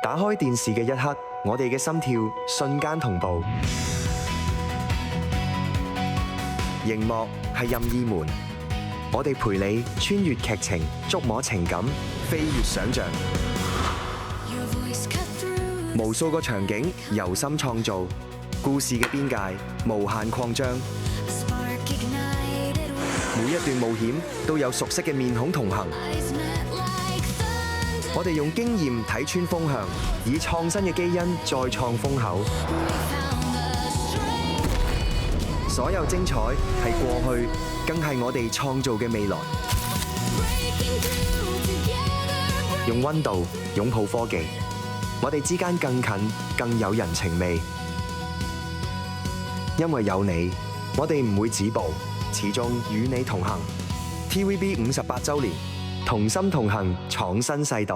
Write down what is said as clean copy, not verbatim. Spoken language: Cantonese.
打開電視嘅一刻，我哋嘅心跳瞬間同步。熒幕係任意門，我哋陪你穿越劇情，觸摸情感，飛越想像。無數個場景由心創造，故事嘅邊界無限擴張。每一段冒險都有熟悉嘅面孔同行。我哋用經驗睇穿風向，以創新嘅基因再創風口。所有精彩係過去，更係我哋創造嘅未來。用溫度擁抱科技，我哋之間更近，更有人情味。因為有你，我哋唔會止步，始終與你同行。TVB 58週年，同心同行，創新世代。